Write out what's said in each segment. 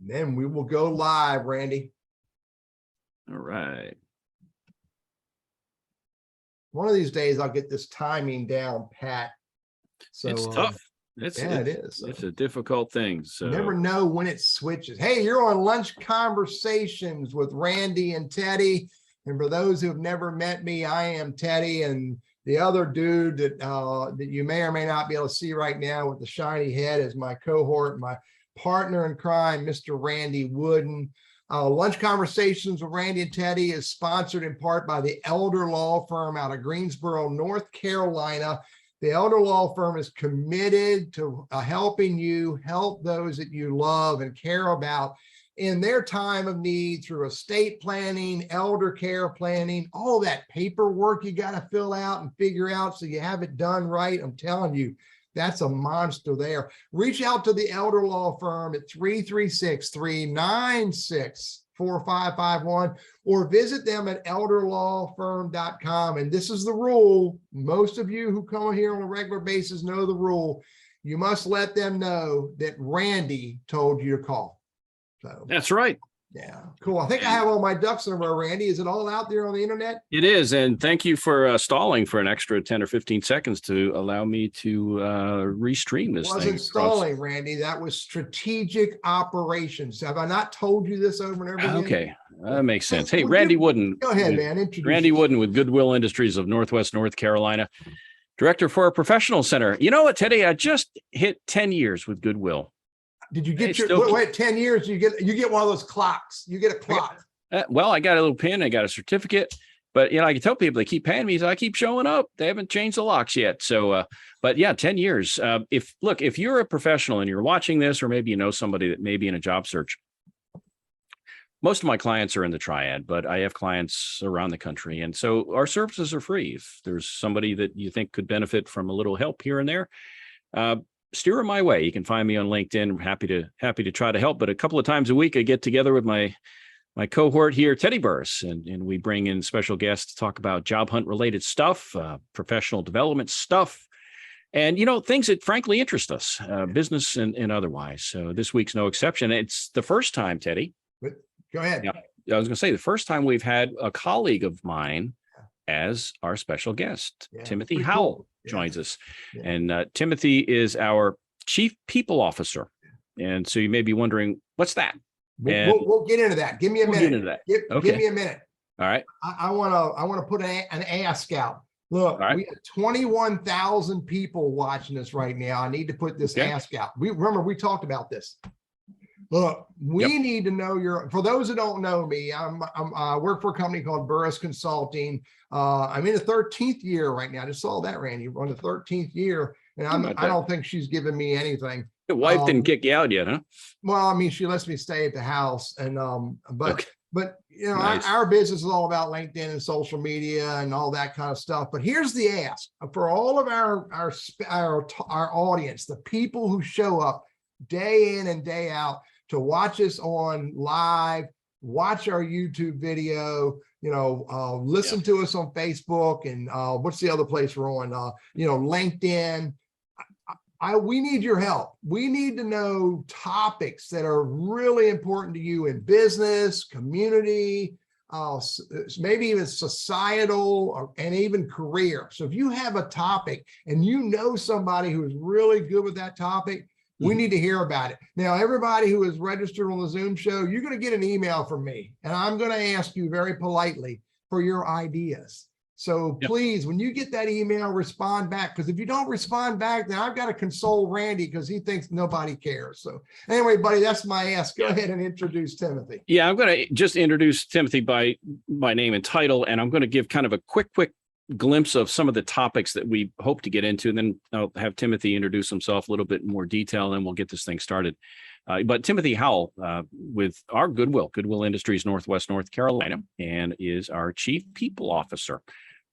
Then we will go live, Randy. All right. One of these days I'll get this timing down pat. So it's tough. It is. So. It's a difficult thing. So never know when it switches. Hey, you're on Lunch Conversations with Randy and Teddy. And for those who have never met me, I am Teddy, and the other dude that that you may or may not be able to see right now with the shiny head is my cohort, my partner in crime, Mr. Randy Wooden. Lunch Conversations with Randy and Teddy is sponsored in part by the Elder Law Firm out of Greensboro, North Carolina. The Elder Law Firm is committed to helping you help those that you love and care about in their time of need through estate planning, elder care planning, all that paperwork you got to fill out and figure out so you have it done right. I'm telling you, that's a monster there. Reach out to the Elder Law Firm at 336-396-4551 or visit them at elderlawfirm.com. And this is the rule. Most of you who come here on a regular basis know the rule. You must let them know that Randy told you to call. So that's right. Yeah, cool. I think I have all my ducks in a row, Randy. Is it all out there on the internet? It is. And thank you for stalling for an extra 10 or 15 seconds to allow me to restream this thing. It wasn't stalling, Randy. That was strategic operations. Have I not told you this over and over again? Okay, that makes sense. Hey, Randy Wooden. Go ahead, man. Introduce Randy yourself. Wooden with Goodwill Industries of Northwest North Carolina, director for a professional center. You know what, Teddy? I just hit 10 years with Goodwill. Did you get wait 10 years? You get one of those clocks. You get a clock. Well, I got a little pin. I got a certificate. But, I can tell people they keep paying me, so I keep showing up. They haven't changed the locks yet. So, but yeah, 10 years. If you're a professional and you're watching this, or maybe you know somebody that may be in a job search, most of my clients are in the triad, but I have clients around the country. And so our services are free. If there's somebody that you think could benefit from a little help here and there, steer them my way. You can find me on LinkedIn. I'm happy to try to help. But a couple of times a week, I get together with my cohort here, Teddy Burriss, and we bring in special guests to talk about job hunt related stuff, professional development stuff, and things that frankly interest us, business and otherwise. So this week's no exception. It's the first time, Teddy. Go ahead. Yeah, I was going to say the first time we've had a colleague of mine as our special guest. Timothy Howell. Cool. Joins us. Yeah. And Timothy is our Chief People Officer. And so you may be wondering, what's that? We'll get into that. Give me a minute. Get into that. Give me a minute. All right. I want to put an ask out. Look, we have 21,000 people watching this right now. I need to put this ask out. We talked about this. Look, we need to know for those who don't know me, I work for a company called Burriss Consulting. I'm in the 13th year right now. I just saw that, Randy. We're on the 13th year, and I don't think she's given me anything. Your wife didn't kick you out yet, huh? Well, I mean, she lets me stay at the house, and but Nice. our business is all about LinkedIn and social media and all that kind of stuff. But here's the ask for all of our audience, the people who show up day in and day out to watch us on live, watch our YouTube video, listen to us on Facebook, and what's the other place we're on? LinkedIn. We need your help. We need to know topics that are really important to you in business, community, maybe even societal, and even career. So if you have a topic and you know somebody who is really good with that topic, we need to hear about it. Now, everybody who is registered on the Zoom show, you're going to get an email from me, and I'm going to ask you very politely for your ideas. So please, when you get that email, respond back, because if you don't respond back, then I've got to console Randy because he thinks nobody cares. So anyway, buddy, that's my ask. Go ahead and introduce Timothy. Yeah, I'm going to just introduce Timothy by name and title, and I'm going to give kind of a quick glimpse of some of the topics that we hope to get into, and then I'll have Timothy introduce himself a little bit more detail, and then we'll get this thing started. But Timothy Howell with our Goodwill Industries Northwest North Carolina, and is our Chief People Officer.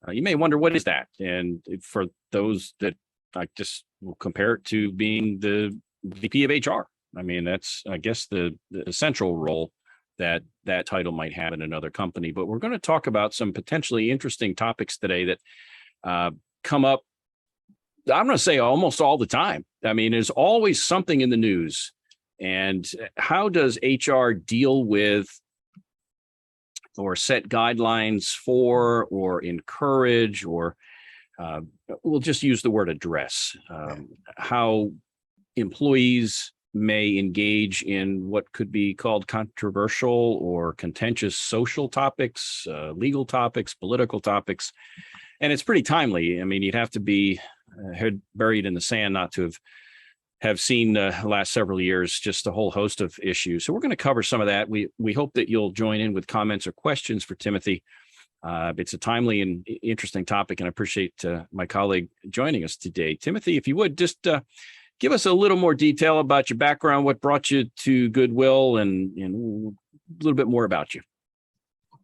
You may wonder, what is that? And for those that I just will compare it to being the VP of HR. I mean, that's, I guess, the essential role that title might have in another company. But we're going to talk about some potentially interesting topics today that come up, I'm going to say, almost all the time. I mean, there's always something in the news And how does HR deal with or set guidelines for or encourage or we'll just use the word address, how employees may engage in what could be called controversial or contentious social topics, legal topics, political topics. And it's pretty timely. I mean, you'd have to be head buried in the sand not to have seen the last several years, just a whole host of issues. So we're going to cover some of that. We hope that you'll join in with comments or questions for Timothy. It's a timely and interesting topic, and I appreciate my colleague joining us today. Timothy, if you would just give us a little more detail about your background, what brought you to Goodwill, and a little bit more about you.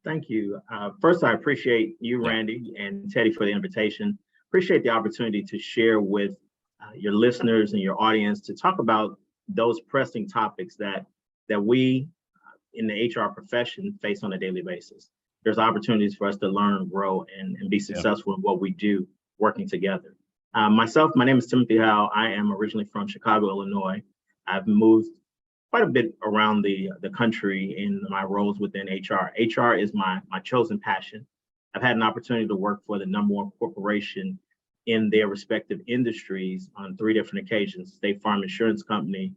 Thank you. First, I appreciate you, Randy, and Teddy for the invitation. Appreciate the opportunity to share with your listeners and your audience to talk about those pressing topics that we in the HR profession face on a daily basis. There's opportunities for us to learn, grow, and be successful in what we do working together. My name is Timothy Howell. I am originally from Chicago, Illinois. I've moved quite a bit around the country in my roles within HR. HR is my chosen passion. I've had an opportunity to work for the #1 corporation in their respective industries on 3 different occasions: State Farm Insurance Company,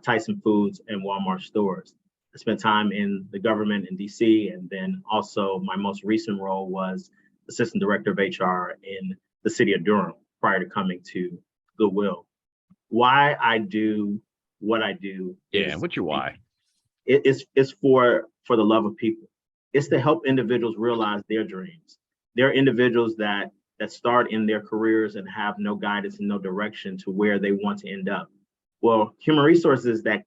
Tyson Foods, and Walmart stores. I spent time in the government in DC, and then also my most recent role was Assistant Director of HR in the city of Durham prior to coming to Goodwill. Why I do what I do. What's your why? It's for the love of people. It's to help individuals realize their dreams. There are individuals that start in their careers and have no guidance and no direction to where they want to end up. Well, human resources, that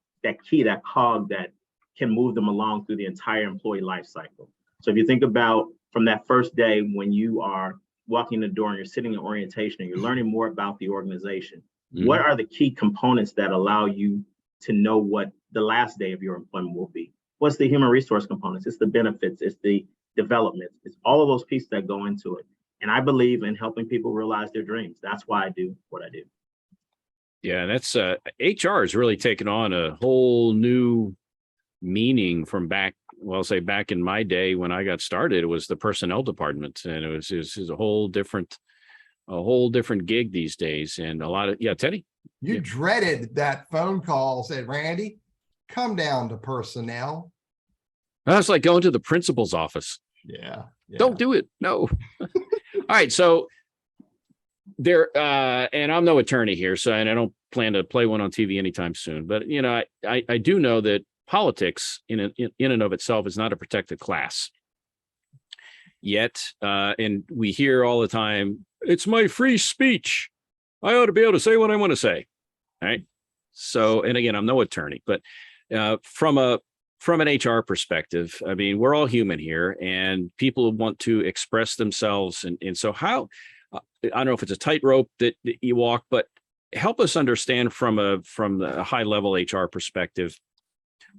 key, that cog that can move them along through the entire employee life cycle. So if you think about from that first day when you are walking the door and you're sitting in orientation and you're learning more about the organization, what are the key components that allow you to know what the last day of your employment will be? What's the human resource components? It's the benefits, it's the development, it's all of those pieces that go into it. And I believe in helping people realize their dreams. That's why I do what I do. Yeah, that's HR has really taken on a whole new meaning from back in my day when I got started. It was the personnel department, and it was a whole different gig these days. And a lot of Teddy, you dreaded that phone call, said, Randy, come down to personnel. That's like going to the principal's office. Yeah. Don't do it. No. All right. So there, and I'm no attorney here, and I don't plan to play one on TV anytime soon, but I do know that politics in and of itself is not a protected class. Yet, and we hear all the time, it's my free speech. I ought to be able to say what I want to say. All right. So, and again, I'm no attorney, but from an HR perspective, I mean, we're all human here, and people want to express themselves. And so how, I don't know if it's a tightrope that you walk, but help us understand from the high level HR perspective,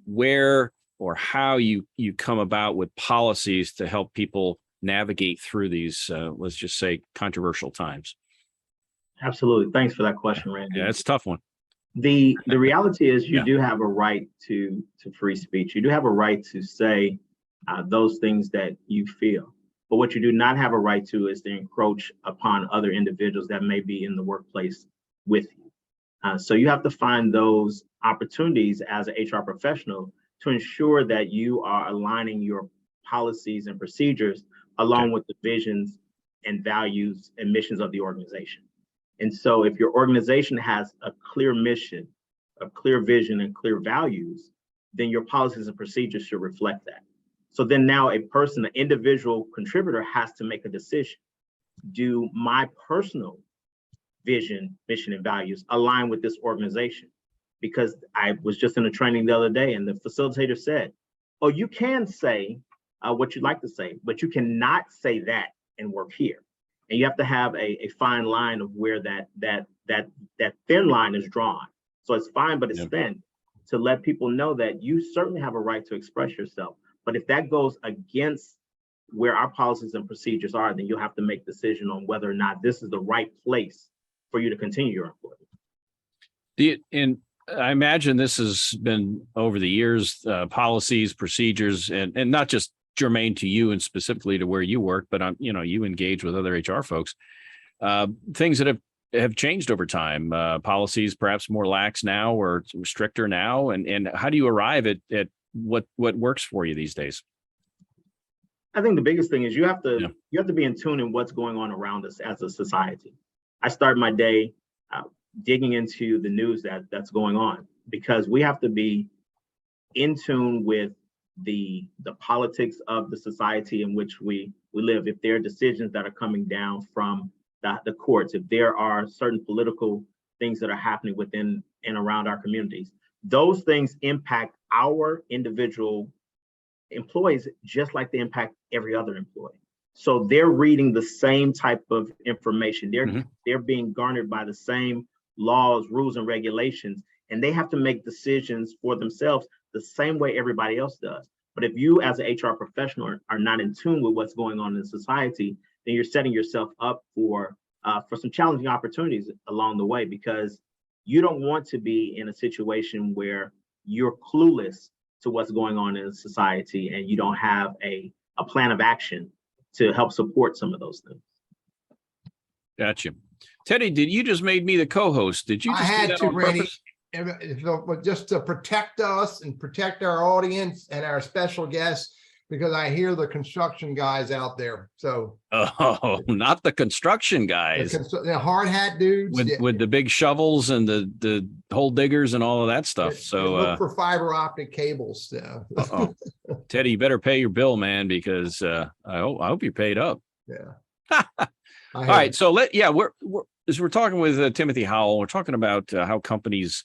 where or how you come about with policies to help people navigate through these, let's just say, controversial times. Absolutely. Thanks for that question, Randy. Yeah, it's a tough one. The reality is you do have a right to free speech. You do have a right to say those things that you feel. But what you do not have a right to is to encroach upon other individuals that may be in the workplace with you. So you have to find those opportunities as an HR professional to ensure that you are aligning your policies and procedures along with the visions and values and missions of the organization. And so if your organization has a clear mission, a clear vision, and clear values, then your policies and procedures should reflect that. So then now an individual contributor has to make a decision. Do my personal vision, mission, and values align with this organization? Because I was just in a training the other day and the facilitator said, oh, you can say what you'd like to say, but you cannot say that and work here. And you have to have a fine line of where that thin line is drawn. So it's fine, but it's thin, to let people know that you certainly have a right to express yourself. But if that goes against where our policies and procedures are, then you'll have to make a decision on whether or not this is the right place for you to continue your employment. And I imagine this has been over the years, policies, procedures, and not just germane to you and specifically to where you work, but you engage with other HR folks. Things that have changed over time. Policies perhaps more lax now or stricter now, and how do you arrive at what works for you these days? I think the biggest thing is you have to be in tune in what's going on around us as a society. I start my day digging into the news that's going on, because we have to be in tune with the politics of the society in which we live. If there are decisions that are coming down from the courts, if there are certain political things that are happening within and around our communities, those things impact our individual employees just like they impact every other employee. So they're reading the same type of information. They're being garnered by the same laws, rules, and regulations, and they have to make decisions for themselves the same way everybody else does. But if you as an HR professional are not in tune with what's going on in society, then you're setting yourself up for some challenging opportunities along the way, because you don't want to be in a situation where you're clueless to what's going on in society and you don't have a plan of action to help support some of those things. Gotcha. Teddy, did you just made me the co-host? Did you just I had do that to, on Randy, purpose? just to protect us and protect our audience and our special guests, because I hear the construction guys out there. So not the construction guys. The hard hat dudes with the big shovels and the hole diggers and all of that stuff. So look for fiber optic cables. Teddy, you better pay your bill, man, because I hope you're paid up. Yeah. All right. So we're talking with Timothy Howell. We're talking about how companies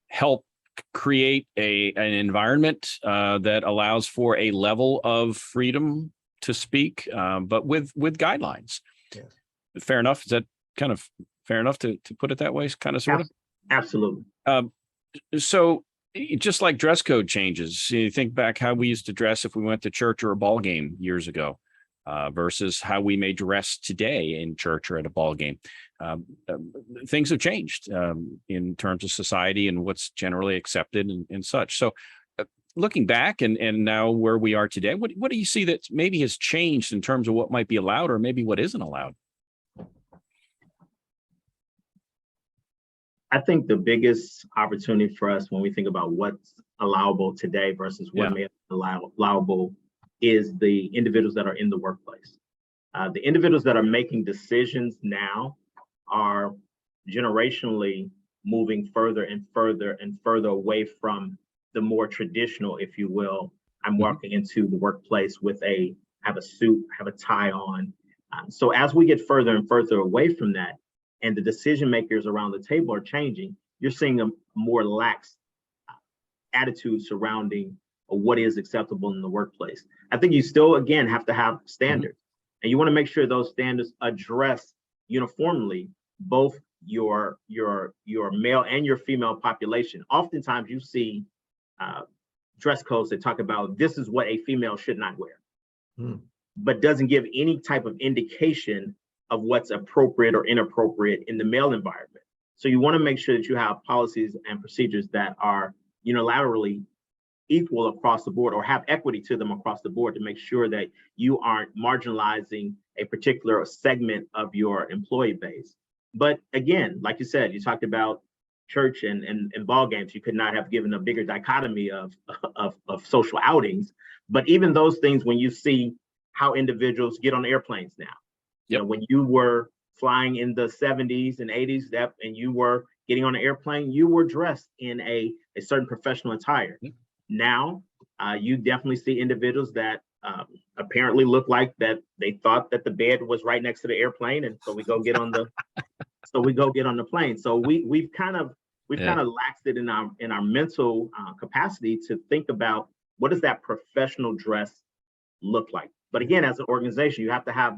help create an environment that allows for a level of freedom to speak, but with guidelines. Yeah. Fair enough. Is that kind of fair enough to put it that way? Kind of, sort of. Absolutely. So just like dress code changes, you think back how we used to dress if we went to church or a ball game years ago. Versus how we may dress today in church or at a ball game. Things have changed in terms of society and what's generally accepted and such. So looking back and now where we are today, what do you see that maybe has changed in terms of what might be allowed or maybe what isn't allowed? I think the biggest opportunity for us when we think about what's allowable today versus what may be allowable is the individuals that are in the workplace. The individuals that are making decisions now are generationally moving further and further and further away from the more traditional, if you will. I'm walking into the workplace with have a suit, have a tie on. So as we get further and further away from that, and the decision makers around the table are changing, you're seeing a more lax attitude surrounding what is acceptable in the workplace. I think you still, again, have to have standards, and you want to make sure those standards address uniformly both your male and your female population. Oftentimes you see dress codes that talk about this is what a female should not wear, but doesn't give any type of indication of what's appropriate or inappropriate in the male environment. So you want to make sure that you have policies and procedures that are unilaterally equal across the board or have equity to them across the board to make sure that you aren't marginalizing a particular segment of your employee base. But again, like you said, you talked about church and ball games. You could not have given a bigger dichotomy of social outings. But even those things, when you see how individuals get on airplanes now, you know, when you were flying in the 70s and 80s, and you were getting on an airplane, you were dressed in a certain professional attire. Now, you definitely see individuals that apparently look like that they thought that the bed was right next to the airplane, and so we go get on the plane. So we've kind of laxed it in our mental capacity to think about what does that professional dress look like. But again, as an organization, you have to have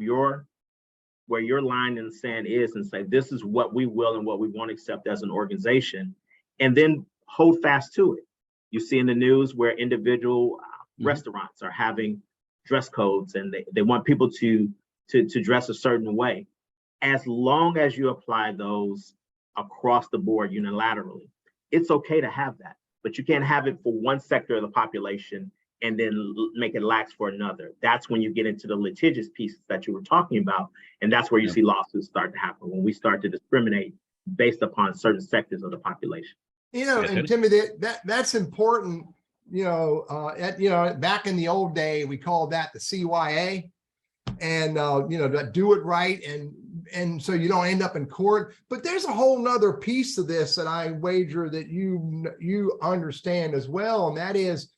where your line in the sand is and say, this is what we will and what we won't accept as an organization, and then hold fast to it. You see in the news where individual restaurants are having dress codes and they want people to dress a certain way. As long as you apply those across the board unilaterally, it's okay to have that, but you can't have it for one sector of the population and then make it lax for another. That's when you get into the litigious pieces that you were talking about. And that's where you see lawsuits start to happen, when we start to discriminate based upon certain sectors of the population. And Timothy, that's important. Back in the old day, we called that the CYA, and do it right, and so you don't end up in court. But there's a whole nother piece to this that I wager that you understand as well, and that is,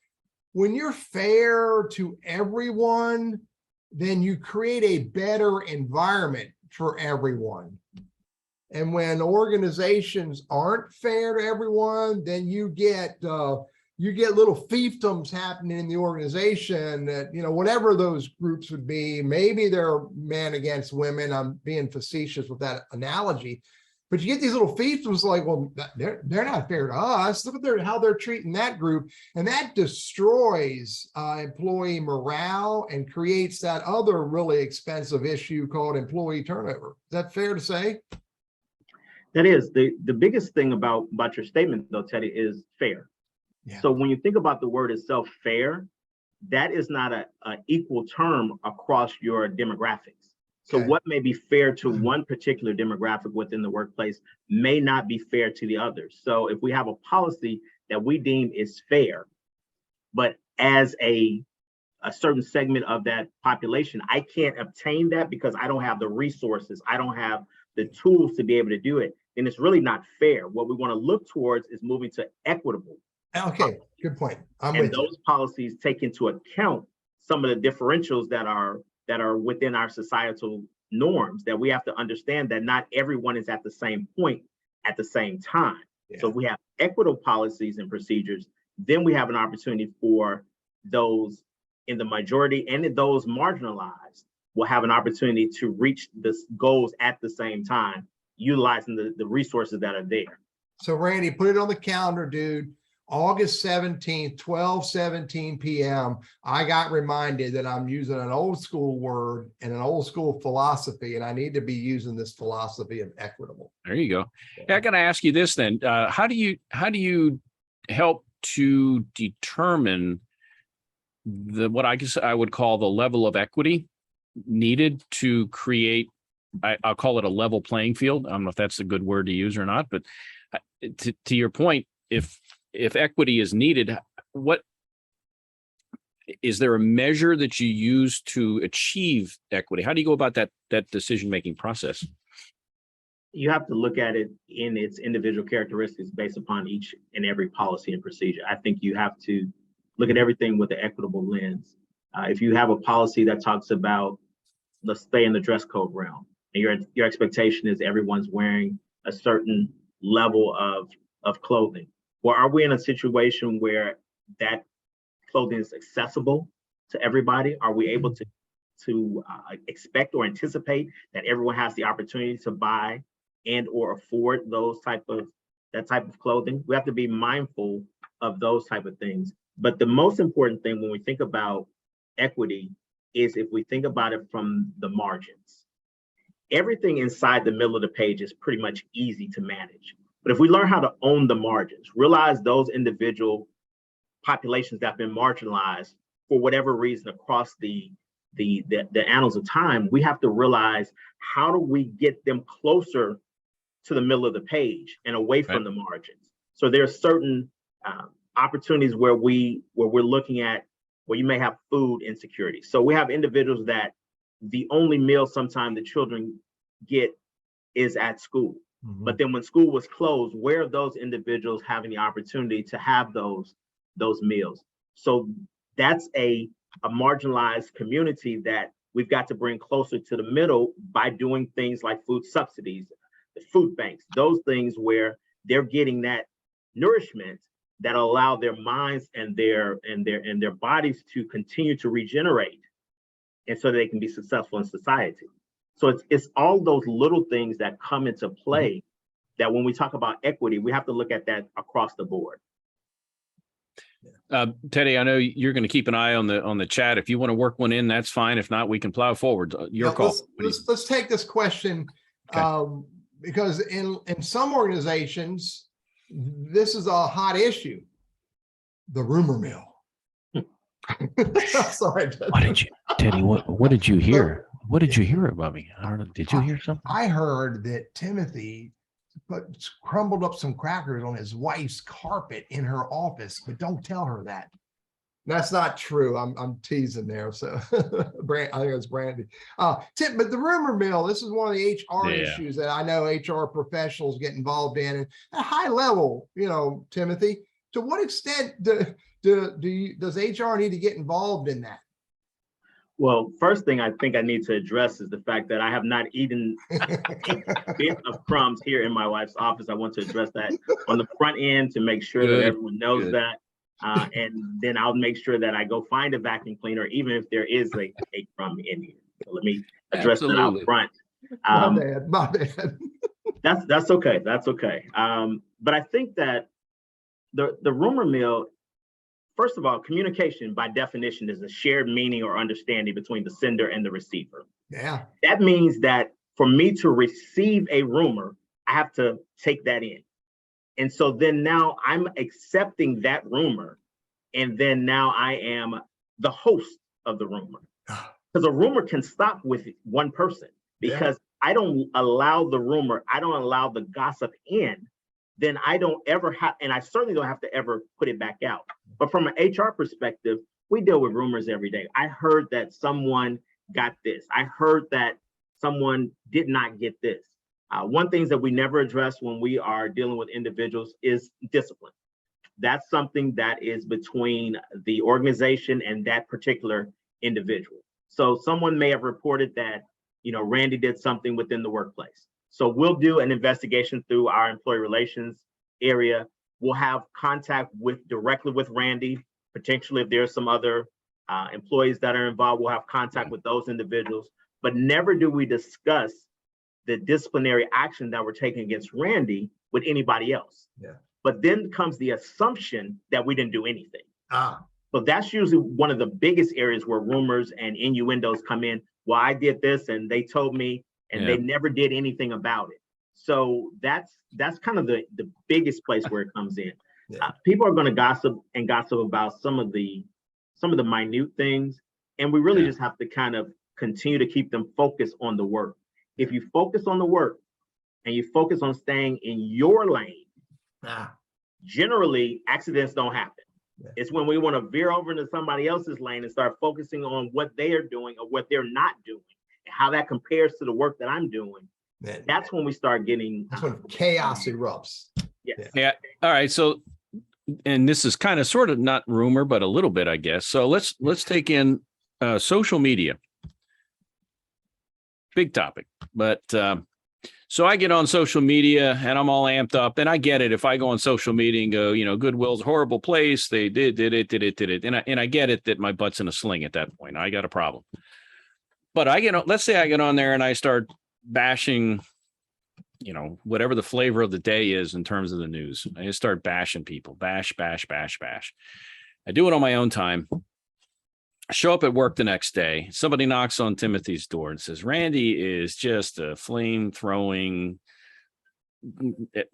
when you're fair to everyone, then you create a better environment for everyone. And when organizations aren't fair to everyone, then you get little fiefdoms happening in the organization that, whatever those groups would be, maybe they're men against women. I'm being facetious with that analogy, but you get these little fiefdoms like, well, they're not fair to us. Look at how they're treating that group. And that destroys employee morale and creates that other really expensive issue called employee turnover. Is that fair to say? That is. The biggest thing about your statement, though, Teddy, is fair. Yeah. So when you think about the word itself, fair, that is not an equal term across your demographics. So what may be fair to one particular demographic within the workplace may not be fair to the others. So if we have a policy that we deem is fair, but as a certain segment of that population, I can't obtain that because I don't have the resources, I don't have the tools to be able to do it, then it's really not fair. What we want to look towards is moving to equitable. Okay, good point. And those policies take into account some of the differentials that are within our societal norms, that we have to understand that not everyone is at the same point at the same time. Yeah. So if we have equitable policies and procedures, then we have an opportunity for those in the majority and those marginalized will have an opportunity to reach the goals at the same time, utilizing the resources that are there. So Randy, put it on the calendar, dude. August 17th, 12:17 p.m. I got reminded that I'm using an old school word and an old school philosophy, and I need to be using this philosophy of equitable. There you go. Yeah, I got to ask you this then. How do you help to determine what I guess I would call the level of equity needed to create, I'll call it a level playing field. I don't know if that's a good word to use or not, but to your point, if equity is needed, what is there a measure that you use to achieve equity? How do you go about that decision-making process? You have to look at it in its individual characteristics based upon each and every policy and procedure. I think you have to look at everything with an equitable lens. If you have a policy that talks about, let's stay in the dress code realm, and your expectation is everyone's wearing a certain level of clothing. Or are we in a situation where that clothing is accessible to everybody? Are we able to expect or anticipate that everyone has the opportunity to buy and or afford that type of clothing? We have to be mindful of those type of things. But the most important thing when we think about equity is if we think about it from the margins. Everything inside the middle of the page is pretty much easy to manage. But if we learn how to own the margins, realize those individual populations that have been marginalized for whatever reason across the annals of time, we have to realize, how do we get them closer to the middle of the page and away from the margins? So there are certain opportunities where we're looking at where you may have food insecurity. So we have individuals that the only meal sometimes the children get is at school. But then when school was closed, where are those individuals having the opportunity to have those meals? So that's a marginalized community that we've got to bring closer to the middle by doing things like food subsidies, the food banks, those things where they're getting that nourishment that allow their minds and their bodies to continue to regenerate, and so they can be successful in society. So it's all those little things that come into play that when we talk about equity, we have to look at that across the board. Teddy, I know you're going to keep an eye on the chat. If you want to work one in, that's fine. If not, we can plow forward. Your call. Let's take this question, because in some organizations, this is a hot issue. The rumor mill. Sorry. What did you, Teddy? What did you hear? What did you hear about me? I don't know. Did you hear something? I heard that Timothy crumbled up some crackers on his wife's carpet in her office, but don't tell her that. That's not true. I'm teasing there. So I think it's Brandy. Tim, but the rumor mill, this is one of the HR issues that I know HR professionals get involved in. And at a high level, you know, Timothy, to what extent does HR need to get involved in that? Well, first thing I think I need to address is the fact that I have not eaten a bit of crumbs here in my wife's office. I want to address that on the front end to make sure that everyone knows that. And then I'll make sure that I go find a vacuum cleaner, even if there is a crumb in here. So let me address that out front. My bad. That's okay. That's okay. But I think that the rumor mill, first of all, communication by definition is a shared meaning or understanding between the sender and the receiver. Yeah. That means that for me to receive a rumor, I have to take that in. And so then now I'm accepting that rumor. And then now I am the host of the rumor. Because a rumor can stop with one person, because I don't allow the rumor, I don't allow the gossip in, then I don't ever have, and I certainly don't have to ever put it back out. But from an HR perspective, we deal with rumors every day. I heard that someone got this. I heard that someone did not get this. One thing that we never address when we are dealing with individuals is discipline. That's something that is between the organization and that particular individual. So someone may have reported that, you know, Randy did something within the workplace. So we'll do an investigation through our employee relations area. We'll have contact directly with Randy. Potentially, if there's some other employees that are involved, we'll have contact with those individuals. But never do we discuss the disciplinary action that we're taking against Randy with anybody else. Yeah. But then comes the assumption that we didn't do anything. So that's usually one of the biggest areas where rumors and innuendos come in. Well, I did this and they told me, and they never did anything about it. So that's kind of the biggest place where it comes in. People are going to gossip about some of the minute things, and we really just have to kind of continue to keep them focused on the work. If you focus on the work and you focus on staying in your lane, generally accidents don't happen. It's when we want to veer over into somebody else's lane and start focusing on what they are doing or what they're not doing and how that compares to the work that I'm doing. That's when we start getting that's when chaos erupts. Yeah. All right. So, and this is kind of sort of not rumor, but a little bit, I guess. So let's take in social media. Big topic, but so I get on social media and I'm all amped up, and I get it. If I go on social media and go, you know, Goodwill's a horrible place, they did it, and I get it that my butt's in a sling at that point. I got a problem. But let's say I get on there and I start bashing, you know, whatever the flavor of the day is in terms of the news. I just start bashing people, bash. I do it on my own time. I show up at work the next day. Somebody knocks on Timothy's door and says, Randy is just a flame-throwing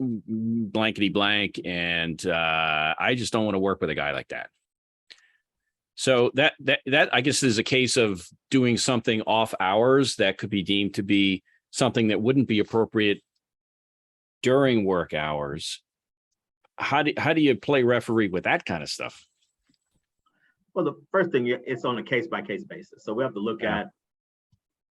blankety blank, and I just don't want to work with a guy like that. So that I guess is a case of doing something off hours that could be deemed to be something that wouldn't be appropriate during work hours. How do you play referee with that kind of stuff? Well, the first thing, it's on a case-by-case basis. So we have to look at,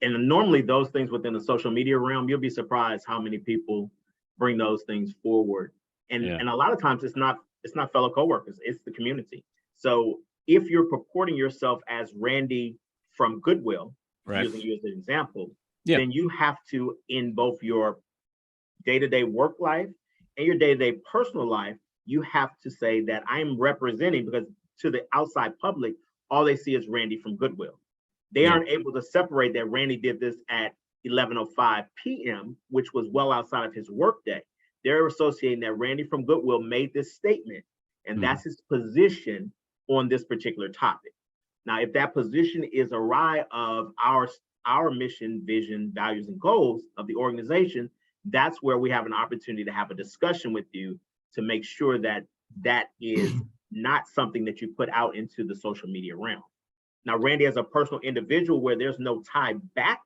and normally those things within the social media realm, you'll be surprised how many people bring those things forward. And a lot of times it's not fellow coworkers, it's the community. So if you're purporting yourself as Randy from Goodwill, using you as an example, then you have to, in both your day-to-day work life and your day-to-day personal life, you have to say that I'm representing, because to the outside public, all they see is Randy from Goodwill. They aren't able to separate that Randy did this at 11:05 p.m., which was well outside of his workday. They're associating that Randy from Goodwill made this statement, and that's his position on this particular topic. Now, if that position is awry of our mission, vision, values, and goals of the organization, that's where we have an opportunity to have a discussion with you to make sure that that is not something that you put out into the social media realm. Now, Randy, as a personal individual where there's no tie back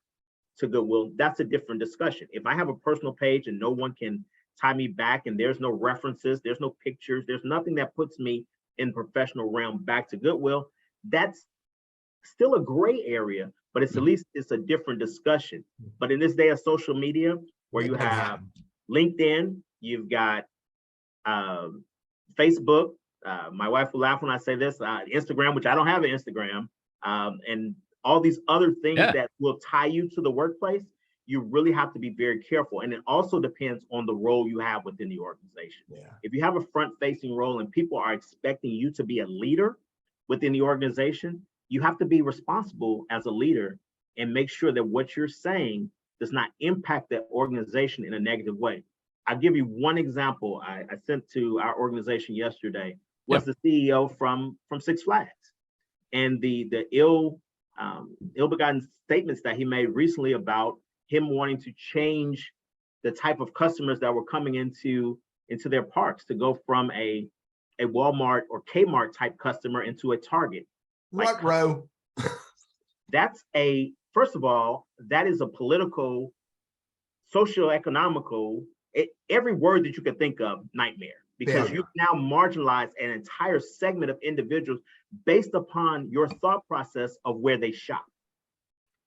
to Goodwill, that's a different discussion. If I have a personal page and no one can tie me back and there's no references, there's no pictures, there's nothing that puts me in professional realm back to Goodwill, that's still a gray area, but it's at least it's a different discussion. But in this day of social media, where you have LinkedIn, you've got Facebook, my wife will laugh when I say this, Instagram, which I don't have an Instagram, and all these other things that will tie you to the workplace, you really have to be very careful. And it also depends on the role you have within the organization. If you have a front-facing role and people are expecting you to be a leader within the organization, you have to be responsible as a leader and make sure that what you're saying does not impact that organization in a negative way. I'll give you one example I sent to our organization yesterday, was the CEO from Six Flags, and the ill-begotten statements that he made recently about him wanting to change the type of customers that were coming into their parks, to go from a Walmart or Kmart type customer into a Target. What row? That's first of all, that is a political, socio-economical, every word that you could think of, nightmare, because you've now marginalized an entire segment of individuals based upon your thought process of where they shop.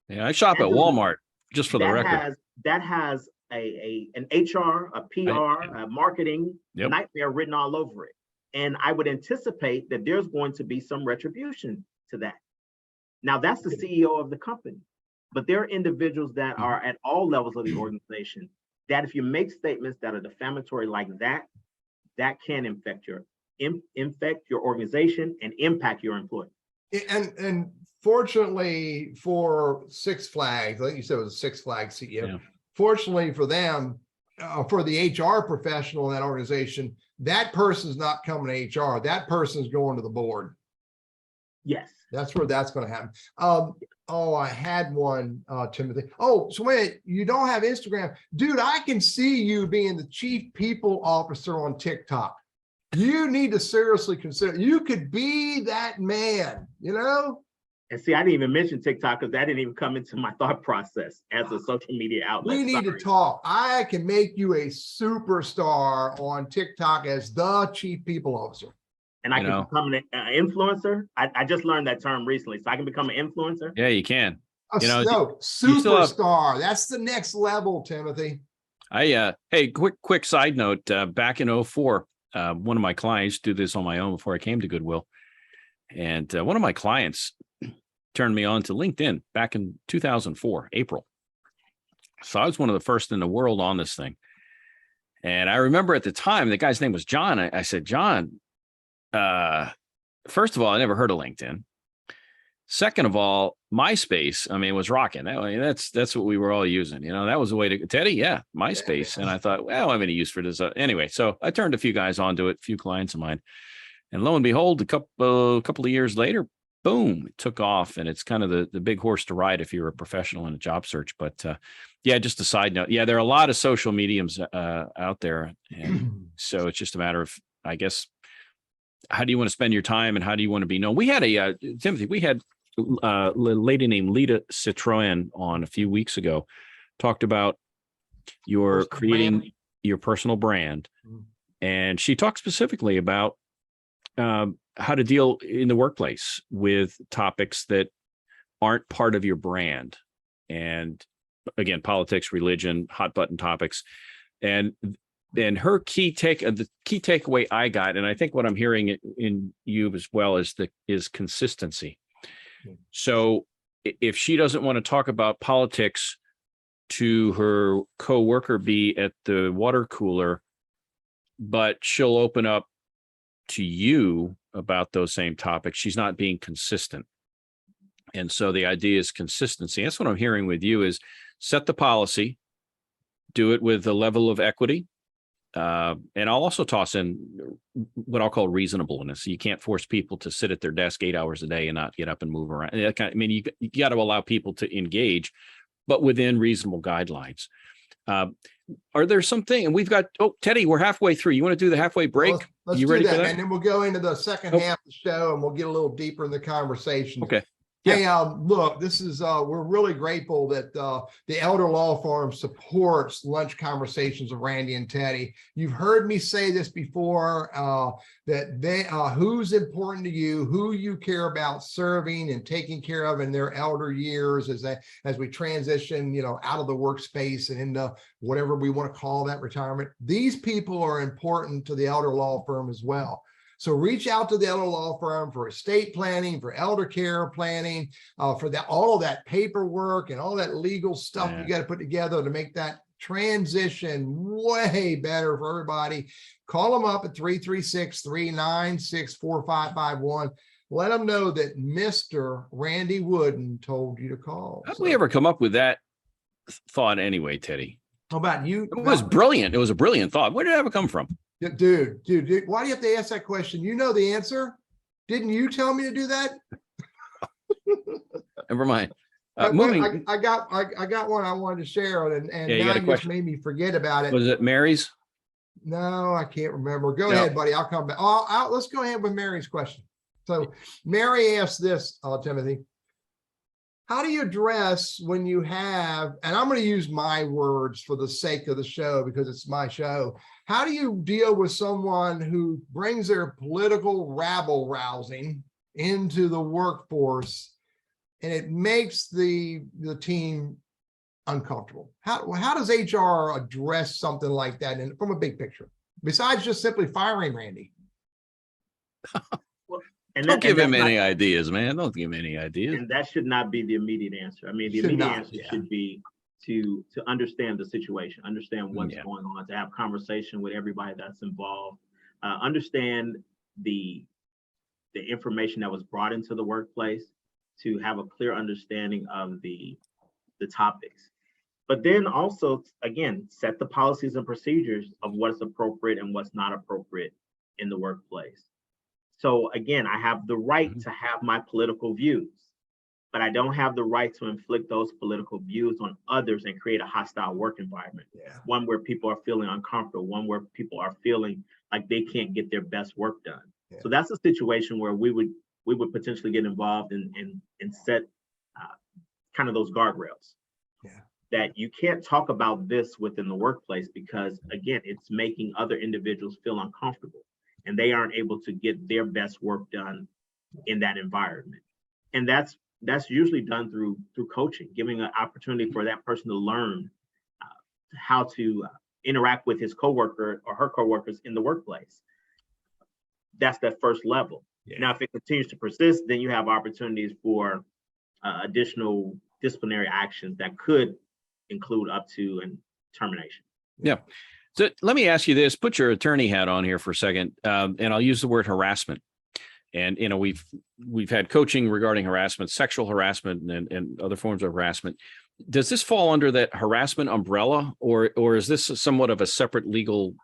Yeah, I shop at Walmart, just for the record. That has an HR, a PR, a marketing nightmare written all over it. And I would anticipate that there's going to be some retribution to that. Now, that's the CEO of the company, but there are individuals that are at all levels of the organization that if you make statements that are defamatory like that, that can infect your organization and impact your employees. And fortunately for Six Flags, I think you said it was a Six Flags CEO. Fortunately for them, for the HR professional in that organization, that person's not coming to HR. That person's going to the board. Yes. That's where that's going to happen. Oh, I had one, Timothy. Oh, so wait, you don't have Instagram. Dude, I can see you being the chief people officer on TikTok. You need to seriously consider, you could be that man, you know? And see, I didn't even mention TikTok because that didn't even come into my thought process as a social media outlet. We need to talk. I can make you a superstar on TikTok as the chief people officer. And I can become an influencer. I just learned that term recently, so I can become an influencer. Yeah, you can. No, superstar. That's the next level, Timothy. Hey, quick side note. Back in 2004, one of my clients, do this on my own before I came to Goodwill, and one of my clients turned me on to LinkedIn back in 2004, April. So I was one of the first in the world on this thing. And I remember at the time, the guy's name was John. I said, John, first of all, I never heard of LinkedIn. Second of all, MySpace, I mean, was rocking. That's what we were all using. You know, that was the way to, Teddy, MySpace. And I thought, well, I have any use for this. Anyway, so I turned a few guys onto it, a few clients of mine. And lo and behold, a couple of years later, boom, it took off. And it's kind of the big horse to ride if you're a professional in a job search. But just a side note. Yeah, there are a lot of social mediums out there. And so it's just a matter of, I guess, how do you want to spend your time and how do you want to be known? We had Timothy, we had a lady named Lita Citroen on a few weeks ago, talked about your creating your personal brand. And she talked specifically about how to deal in the workplace with topics that aren't part of your brand. And again, politics, religion, hot button topics. And her the key takeaway I got, and I think what I'm hearing in you as well, is consistency. So if she doesn't want to talk about politics to her coworker bee at the water cooler, but she'll open up to you about those same topics, she's not being consistent. And so the idea is consistency. That's what I'm hearing with you, is set the policy, do it with a level of equity. And I'll also toss in what I'll call reasonableness. You can't force people to sit at their desk 8 hours a day and not get up and move around. I mean, you got to allow people to engage, but within reasonable guidelines. Are there something, and we've got, oh, Teddy, we're halfway through. You want to do the halfway break? Let's You do ready that, for that? and then we'll go into the second half of the show, and we'll get a little deeper in the conversation. Okay. Yeah. Hey, look, this is we're really grateful that the Elder Law Firm supports lunch conversations of Randy and Teddy. You've heard me say this before, that they who's important to you, who you care about serving and taking care of in their elder years as we transition, out of the workspace and into whatever we want to call that retirement. These people are important to the Elder Law Firm as well. So reach out to the Elder Law Firm for estate planning, for elder care planning, for all of that paperwork and all that legal stuff you got to put together to make that transition way better for everybody. Call them up at 336-396-4551. Let them know that Mr. Randy Wooden told you to call. How did we ever come up with that thought anyway, Teddy? How about you? It was brilliant. It was a brilliant thought. Where did it ever come from? Dude, why do you have to ask that question? You know the answer. Didn't you tell me to do that? Never mind. Moving. I got one I wanted to share, and you now got a you just question? made me forget about it. Was it Mary's? No, I can't remember. Go No. ahead, buddy. I'll come back. Let's go ahead with Mary's question. So Mary asked this, Timothy. How do you address when you have, and I'm going to use my words for the sake of the show because it's my show. How do you deal with someone who brings their political rabble rousing into the workforce and it makes the team uncomfortable? How does HR address something like that from a big picture, besides just simply firing Randy? Don't give him any ideas, man. Don't give him any ideas. And that should not be the immediate answer. I mean, the immediate answer should be to understand the situation, understand what's going on, to have conversation with everybody that's involved, understand the information that was brought into the workplace, to have a clear understanding of the topics. But then also, again, set the policies and procedures of what's appropriate and what's not appropriate in the workplace. So again, I have the right to have my political views, but I don't have the right to inflict those political views on others and create a hostile work environment. One where people are feeling uncomfortable, one where people are feeling like they can't get their best work done. So that's a situation where we would potentially get involved and set kind of those guardrails. That you can't talk about this within the workplace because, again, it's making other individuals feel uncomfortable and they aren't able to get their best work done in that environment. And that's usually done through coaching, giving an opportunity for that person to learn how to interact with his coworker or her coworkers in the workplace. That's that first level. Now, if it continues to persist, then you have opportunities for additional disciplinary actions that could include up to and termination. So let me ask you this, put your attorney hat on here for a second, and I'll use the word harassment. And, we've had coaching regarding harassment, sexual harassment and other forms of harassment. Does this fall under that harassment umbrella or is this somewhat of a separate legal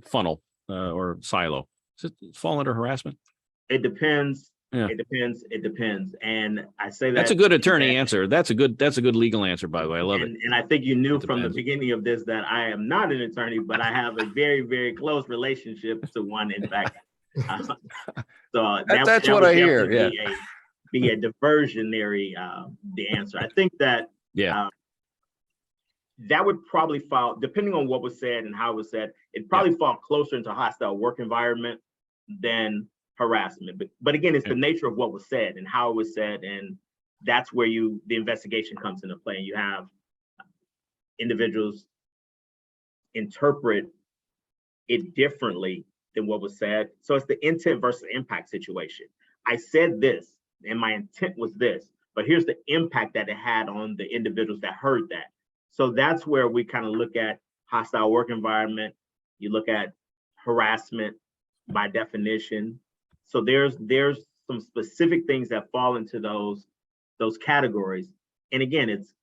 funnel or silo? Does it fall under harassment? It depends. It depends. And I say that that's a good attorney answer. That's a good legal answer, by the way. I love it. And I think you knew from the beginning of this that I am not an attorney, but I have a very, very close relationship to one. In fact, so that's what I hear. Be a diversionary the answer. I think that that would probably fall, depending on what was said and how it was said, it'd probably fall closer into hostile work environment than harassment. But again, it's the nature of what was said and how it was said, and that's where the investigation comes into play. And you have individuals interpret it differently than what was said. So it's the intent versus impact situation. I said this and my intent was this, but here's the impact that it had on the individuals that heard that. So that's where we kind of look at hostile work environment. You look at harassment by definition. So there's some specific things that fall into those categories. And again, it's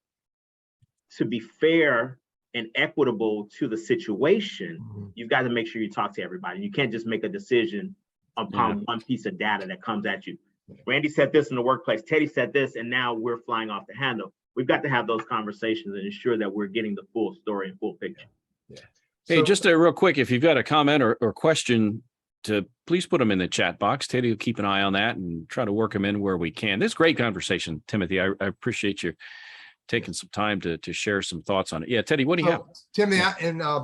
to be fair and equitable to the situation, you've got to make sure you talk to everybody. You can't just make a decision upon one piece of data that comes at you. Randy said this in the workplace, Teddy said this, and now we're flying off the handle. we've got to have those conversations and ensure that we're getting the full story and full picture. Yeah. Hey, So- just real quick, if you've got a comment or question, please put them in the chat box. Teddy will keep an eye on that and try to work them in where we can. This is great conversation, Timothy. I appreciate you taking some time to share some thoughts on it. Yeah, Teddy, what do you have? Timothy,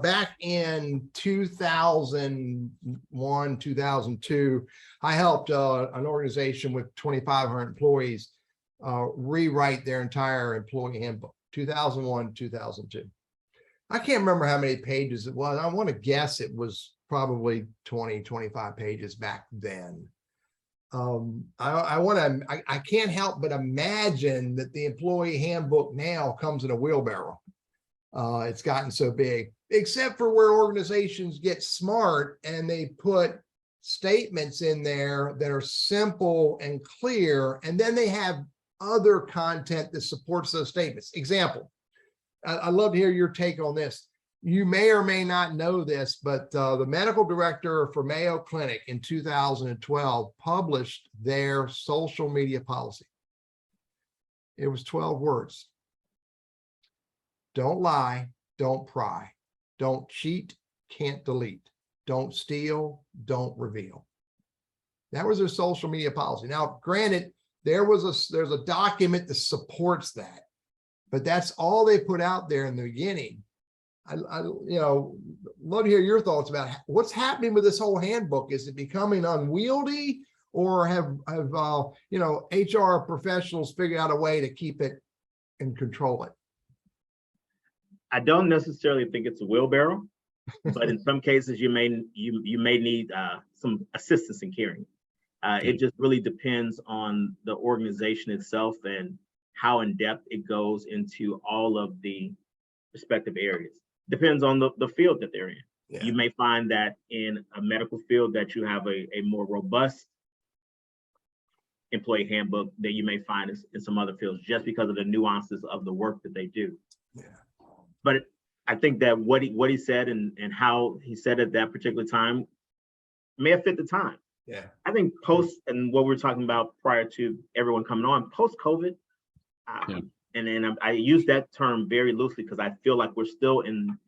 back in 2001, 2002, I helped an organization with 2,500 employees rewrite their entire employee handbook, 2001, 2002. I can't remember how many pages it was. I want to guess it was probably 20, 25 pages back then. I can't help but imagine that the employee handbook now comes in a wheelbarrow. It's gotten so big, except for where organizations get smart and they put statements in there that are simple and clear, and then they have other content that supports those statements. Example, I'd love to hear your take on this. You may or may not know this, but the medical director for Mayo Clinic in 2012 published their social media policy. It was 12 words. Don't lie, don't pry, don't cheat, can't delete, don't steal, don't reveal. That was their social media policy. Now, granted, there's a document that supports that, but that's all they put out there in the beginning. I love to hear your thoughts about what's happening with this whole handbook. Is it becoming unwieldy, or have HR professionals figured out a way to keep it and control it? I don't necessarily think it's a wheelbarrow, but in some cases you may need some assistance in carrying. It just really depends on the organization itself and how in depth it goes into all of the respective areas. Depends on the field that they're in. Yeah. You may find that in a medical field that you have a more robust employee handbook that you may find in some other fields, just because of the nuances of the work that they do. Yeah. But I think that what he said and how he said at that particular time may have fit the time. Yeah. I think post, and what we were talking about prior to everyone coming on, post-COVID, and then I use that term very loosely because I feel like we're still in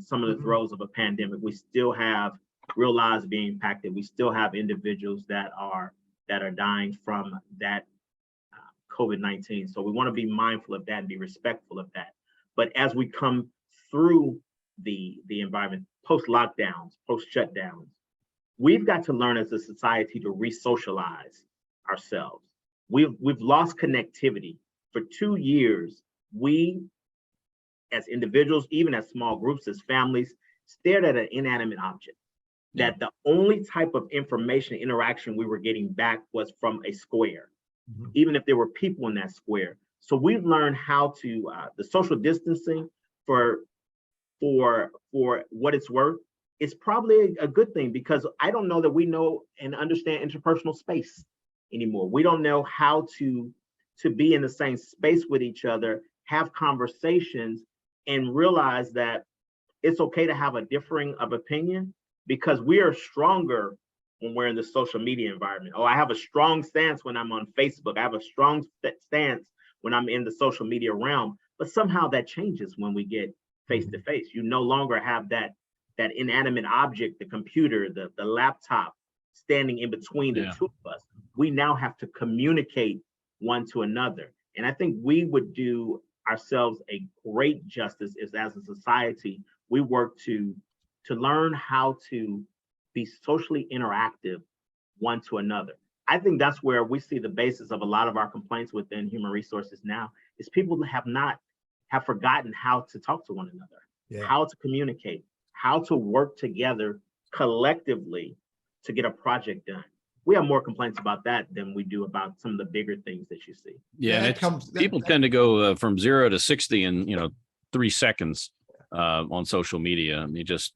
some of the throes of a pandemic. We still have real lives being impacted. We still have individuals that are dying from that COVID-19. So we want to be mindful of that and be respectful of that. But as we come through the environment, post-lockdowns, post-shutdowns, we've got to learn as a society to re-socialize ourselves. We've lost connectivity. For 2 years, we as individuals, even as small groups, as families, stared at an inanimate object. Yeah. That the only type of information interaction we were getting back was from a square, even if there were people in that square. So we've learned how to, the social distancing for what it's worth, is probably a good thing, because I don't know that we know and understand interpersonal space anymore. We don't know how to be in the same space with each other, have conversations, and realize that it's okay to have a differing of opinion, because we are stronger when we're in the social media environment. Oh, I have a strong stance when I'm on Facebook. I have a strong stance when I'm in the social media realm, but somehow that changes when we get face to face. You no longer have that inanimate object, the computer, the laptop standing in between the two of us. We now have to communicate one to another. And I think we would do ourselves a great justice if, as a society, we work to learn how to be socially interactive one to another. I think that's where we see the basis of a lot of our complaints within human resources now, is people have forgotten how to talk to one another, how to communicate, how to work together collectively to get a project done. We have more complaints about that than we do about some of the bigger things that you see. Yeah, and people tend to go from 0 to 60 in 3 seconds on social media. You just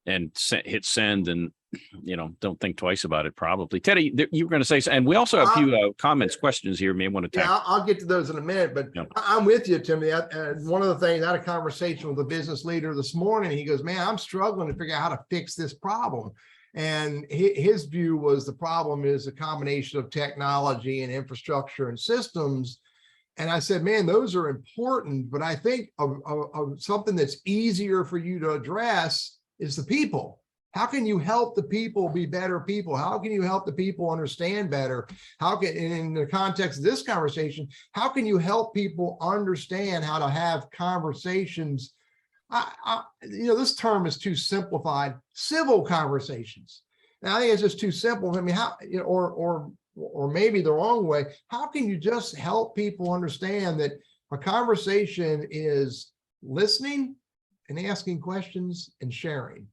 hit send and don't think twice about it. Probably, Teddy, you were going to say, and we also have a few comments, questions here. May want to tackle. Yeah, I'll get to those in a minute, but I'm with you, Timothy. One of the things, I had a conversation with a business leader this morning. He goes, "Man, I'm struggling to figure out how to fix this problem." And his view was the problem is a combination of technology and infrastructure and systems. And I said, man, those are important, but I think of something that's easier for you to address is the people. How can you help the people be better people? How can you help the people understand better? How can, in the context of this conversation, how can you help people understand how to have conversations? You know, this term is too simplified, civil conversations. And I think it's just too simple. I mean, how, you know, or maybe the wrong way, how can you just help people understand that a conversation is listening and asking questions and sharing?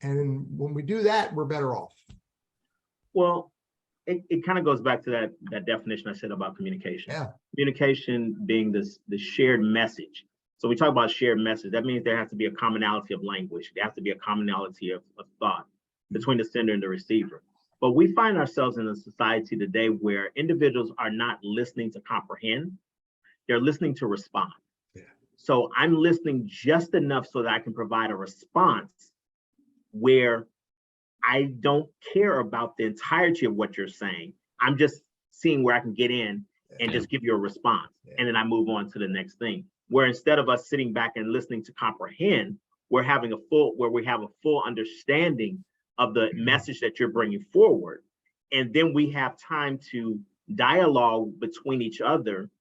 And when we do that, we're better off. Well, it kind of goes back to that definition I said about communication. Yeah. Communication being the shared message. So we talk about shared message. That means there has to be a commonality of language. There has to be a commonality of thought between the sender and the receiver. But we find ourselves in a society today where individuals are not listening to comprehend. They're listening to respond. Yeah. So I'm listening just enough so that I can provide a response where I don't care about the entirety of what you're saying. I'm just seeing where I can get in and just give you a response. And then I move on to the next thing. Where instead of us sitting back and listening to comprehend, we have a full understanding of the message that you're bringing forward. And then we have time to dialogue between each other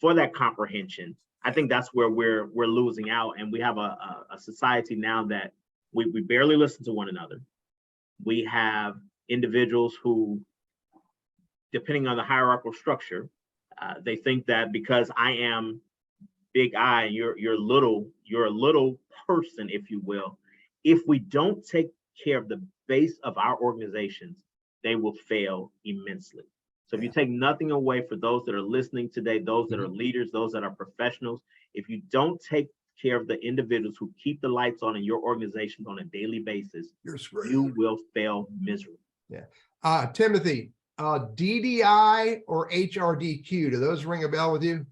for that comprehension. I think that's where we're losing out. And we have a society now that we barely listen to one another. We have individuals who, depending on the hierarchical structure, they think that because I am big I, you're a little person, if you will. If we don't take care of the base of our organizations, they will fail immensely. So if you take nothing away for those that are listening today, those that are leaders, those that are professionals, if you don't take care of the individuals who keep the lights on in your organizations on a daily basis, you will fail miserably. Yeah. Timothy, DDI or HRDQ, do those ring a bell with you?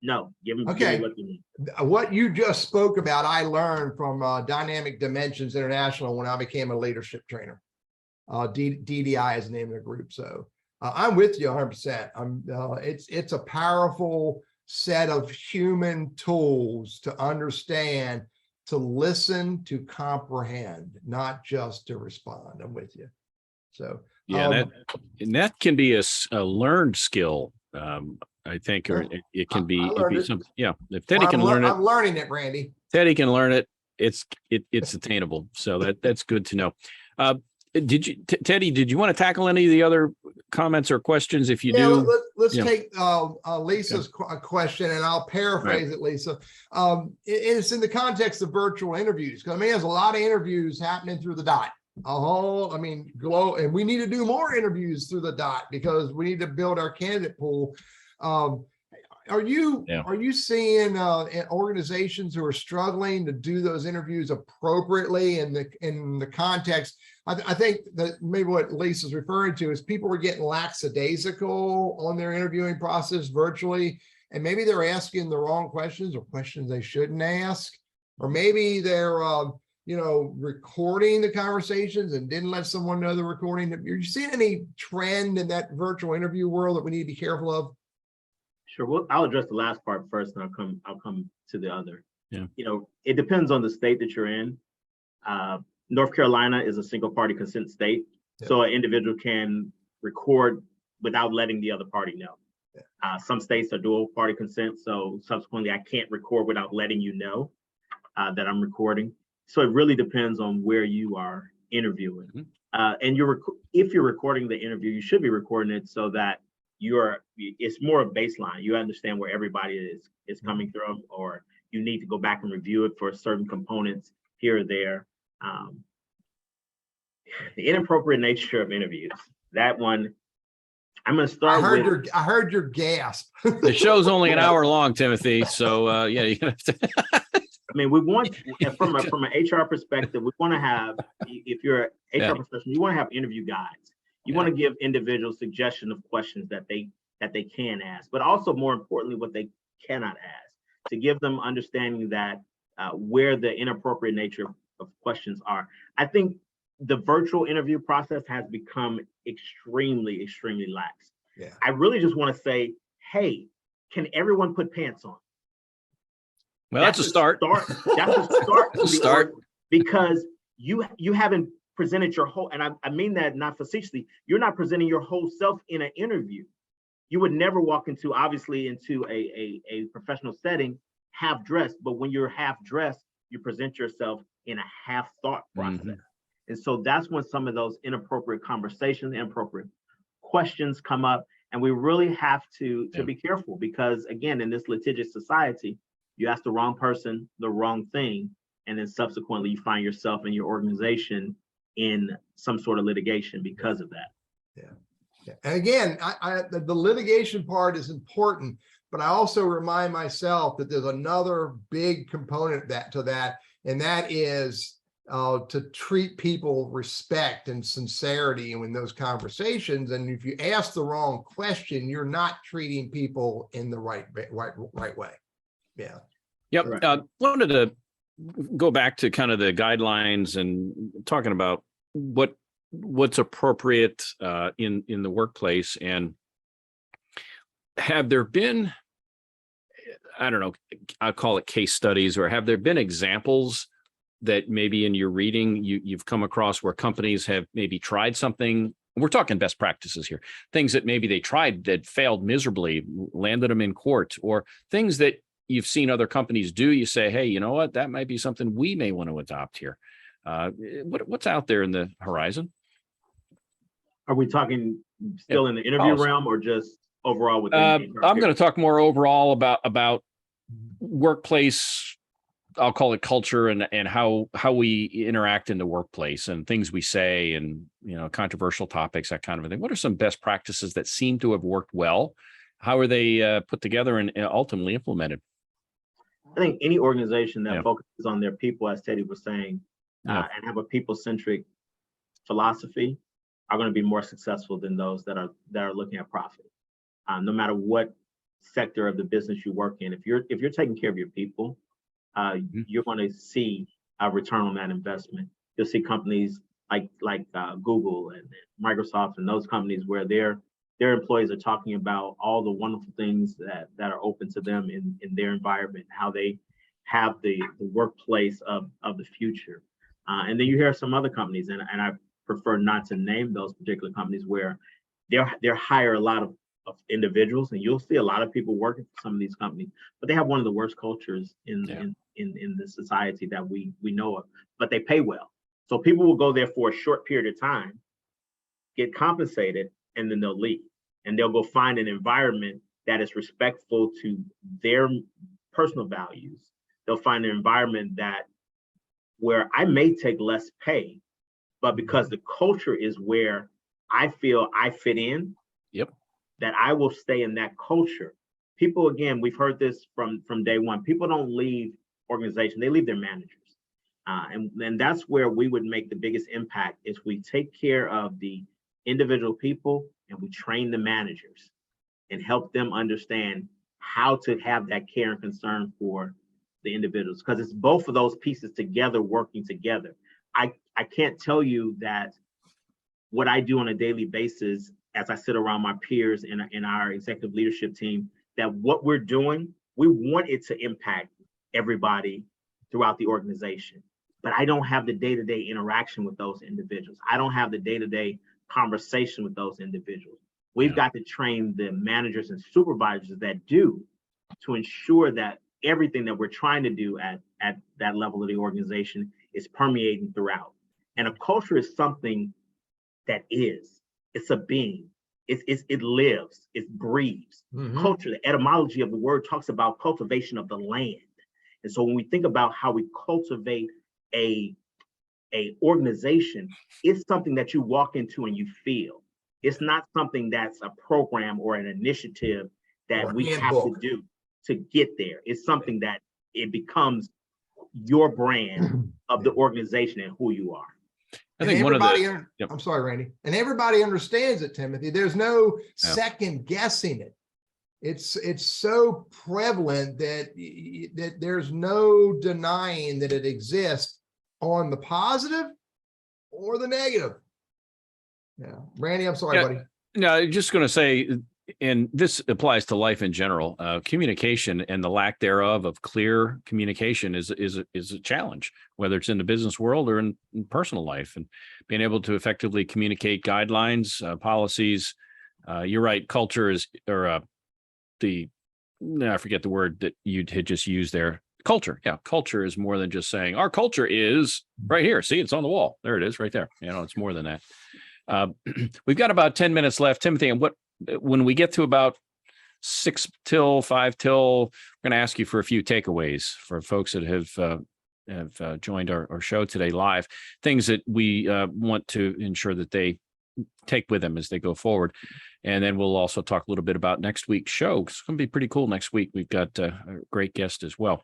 No, give me what you mean. What you just spoke about, I learned from Dynamic Dimensions International when I became a leadership trainer. DDI is the name of the group. So I'm with you 100%. It's a powerful set of human tools to understand, to listen, to comprehend, not just to respond. I'm with you. So yeah, that can be a learned skill. I think, or it can be something. Yeah, if Teddy can learn it, I'm learning it, Randy. Teddy can learn it. It's attainable. So that's good to know. Teddy, did you want to tackle any of the other comments or questions? If you do, let's take Lisa's question, and I'll paraphrase it, Lisa. It's in the context of virtual interviews, because I mean, there's a lot of interviews happening through the dot. And we need to do more interviews through the dot because we need to build our candidate pool. Are you seeing organizations who are struggling to do those interviews appropriately in the context? I think that maybe what Lisa's referring to is people were getting lackadaisical on their interviewing process virtually, and maybe they're asking the wrong questions or questions they shouldn't ask, or maybe they're recording the conversations and didn't let someone know the recording. Are you seeing any trend in that virtual interview world that we need to be careful of? Sure. Well, I'll address the last part first, and I'll come to the other. Yeah. It depends on the state that you're in. North Carolina is a single party consent state, so an individual can record without letting the other party know. Some states are dual party consent, so subsequently I can't record without letting you know that I'm recording. So it really depends on where you are interviewing. And if you're recording the interview, you should be recording it so that it's more a baseline. You understand where everybody is coming from, or you need to go back and review it for certain components here or there. The inappropriate nature of interviews, that one, I'm going to start with. I heard your gasp. The show's only an hour long, Timothy. So you're gonna have to. I mean, we want, from an HR perspective, we want to have, if you're an HR professional, you want to have interview guides. You want to give individuals suggestion of questions that they can ask, but also more importantly, what they cannot ask, to give them understanding that where the inappropriate nature of questions are. I think the virtual interview process has become extremely, extremely lax. Yeah. I really just want to say, hey, can everyone put pants on? Well, that's a start. That's a start. That's a start. Because you haven't presented your whole, and I mean that not facetiously, you're not presenting your whole self in an interview. You would never walk into a professional setting half dressed, but when you're half dressed, you present yourself in a half thought process. Mm-hmm. And so that's when some of those inappropriate conversations, inappropriate questions come up. And we really have to be careful, because again, in this litigious society, you ask the wrong person the wrong thing, and then subsequently you find yourself and your organization in some sort of litigation because of that. Yeah. And again, the litigation part is important, but I also remind myself that there's another big component to that, and that is to treat people with respect and sincerity in those conversations. And if you ask the wrong question, you're not treating people in the right way. Yeah. Yep. Right. Wanted to go back to kind of the guidelines and talking about what's appropriate in the workplace. And have there been, I don't know, I'll call it case studies, or have there been examples that maybe in your reading you've come across where companies have maybe tried something? We're talking best practices here, things that maybe they tried that failed miserably, landed them in court, or things that you've seen other companies do. You say, hey, you know what, that might be something we may want to adopt here. What's out there in the horizon? Are we talking still in the interview realm, or just overall within? I'm going to talk more overall about workplace, I'll call it culture, and how we interact in the workplace, and things we say, and controversial topics, that kind of a thing. What are some best practices that seem to have worked well? How are they put together and ultimately implemented? I think any organization that focuses on their people, as Teddy was saying, and have a people-centric philosophy, are going to be more successful than those that are looking at profit. No matter what sector of the business you work in, if you're taking care of your people, you're going to see a return on that investment. You'll see companies like Google and Microsoft and those companies where their employees are talking about all the wonderful things that are open to them in their environment, how they have the workplace of the future. And then you hear some other companies, and I prefer not to name those particular companies, where they're hire a lot of individuals, and you'll see a lot of people working for some of these companies, but they have one of the worst cultures in the society that we know of, but they pay well. So people will go there for a short period of time, get compensated, and then they'll leave. And they'll go find an environment that is respectful to their personal values. They'll find an environment where I may take less pay, but because the culture is where I feel I fit in, that I will stay in that culture. People, again, we've heard this from day one. People don't leave organizations, they leave their managers. And that's where we would make the biggest impact, is we take care of the individual people and we train the managers and help them understand how to have that care and concern for the individuals, because it's both of those pieces together, working together. I can't tell you that what I do on a daily basis as I sit around my peers in our executive leadership team, that what we're doing, we want it to impact everybody throughout the organization. But I don't have the day-to-day interaction with those individuals. I don't have the day-to-day conversation with those individuals. We've got to train the managers and supervisors that do, to ensure that everything that we're trying to do at that level of the organization is permeating throughout. And a culture is something that it's a being. It lives, it breathes. Mm-hmm. Culture, the etymology of the word talks about cultivation of the land. And so when we think about how we cultivate a organization, it's something that you walk into and you feel. It's not something that's a program or an initiative that we have to do to get there. It's something that it becomes your brand of the organization and who you are. I think I'm sorry, Randy. And everybody understands it, Timothy. There's no second guessing it. It's so prevalent that there's no denying that it exists on the positive or the negative. Yeah, Randy, I'm sorry, buddy. No, just going to say, and this applies to life in general, communication and the lack thereof of clear communication is a challenge, whether it's in the business world or in personal life, and being able to effectively communicate guidelines, policies. You're right. Culture is, or I forget the word that you had just used there. Culture. Yeah. Culture is more than just saying our culture is right here. See, it's on the wall. There it is right there. It's more than that. We've got about 10 minutes left, Timothy. And when we get to about 5 till, we're going to ask you for a few takeaways for folks that have joined our show today live, things that we want to ensure that they take with them as they go forward. And then we'll also talk a little bit about next week's show. It's going to be pretty cool next week. We've got a great guest as well.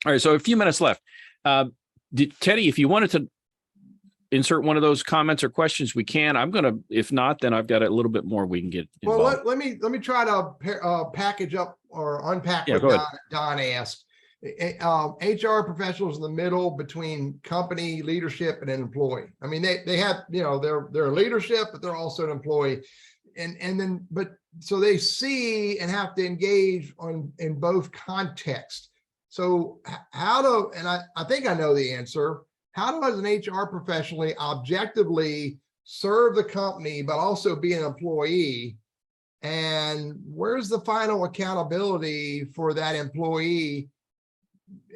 All right, so a few minutes left. Teddy, if you wanted to insert one of those comments or questions, we can. I'm going to, if not, then I've got a little bit more we can get involved. Well, let me try to package up or unpack what Don asked. HR professionals in the middle between company leadership and an employee. I mean, they have, they're a leadership, but they're also an employee. So they see and have to engage in both contexts. So I think I know the answer. How does an HR professionally objectively serve the company, but also be an employee? And where's the final accountability for that employee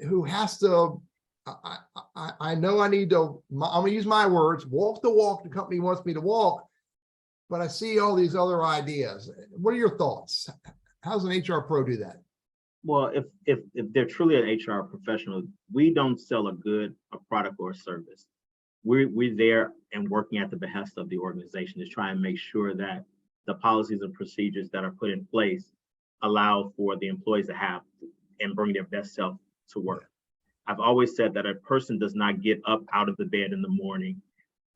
who has to, I know I need to, I'm gonna use my words, walk the walk the company wants me to walk, but I see all these other ideas. What are your thoughts? How does an HR pro do that? Well, if they're truly an HR professional, we don't sell a good, a product, or a service. We're there and working at the behest of the organization to try and make sure that the policies and procedures that are put in place allow for the employees to have and bring their best self to work. I've always said that a person does not get up out of the bed in the morning,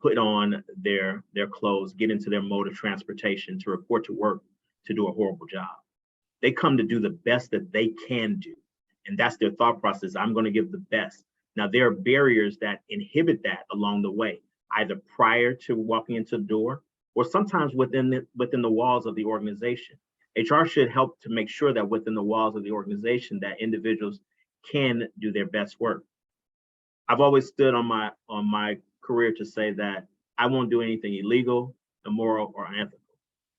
put on their clothes, get into their mode of transportation to report to work to do a horrible job. They come to do the best that they can do. And that's their thought process. I'm going to give the best. Now, there are barriers that inhibit that along the way, either prior to walking into the door or sometimes within the walls of the organization. HR should help to make sure that within the walls of the organization that individuals can do their best work. I've always stood on my career to say that I won't do anything illegal, immoral, or unethical,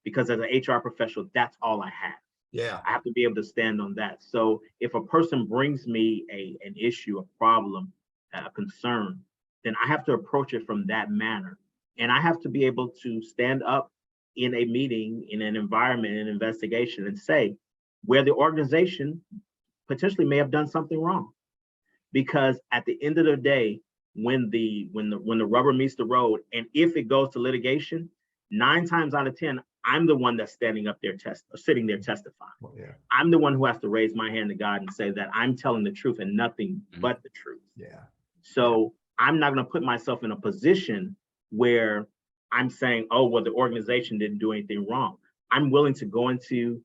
because as an HR professional, that's all I have. Yeah, I have to be able to stand on that. So if a person brings me an issue, a problem, a concern, then I have to approach it from that manner. And I have to be able to stand up in a meeting, in an environment, an investigation, and say where the organization potentially may have done something wrong. Because at the end of the day, when the rubber meets the road, and if it goes to litigation, 9 times out of 10, I'm the one that's standing up there sitting there testifying. well, yeah, I'm the one who has to raise my hand to God and say that I'm telling the truth and nothing but the truth. yeah. So I'm not going to put myself in a position where I'm saying, oh, well, the organization didn't do anything wrong. I'm willing to go into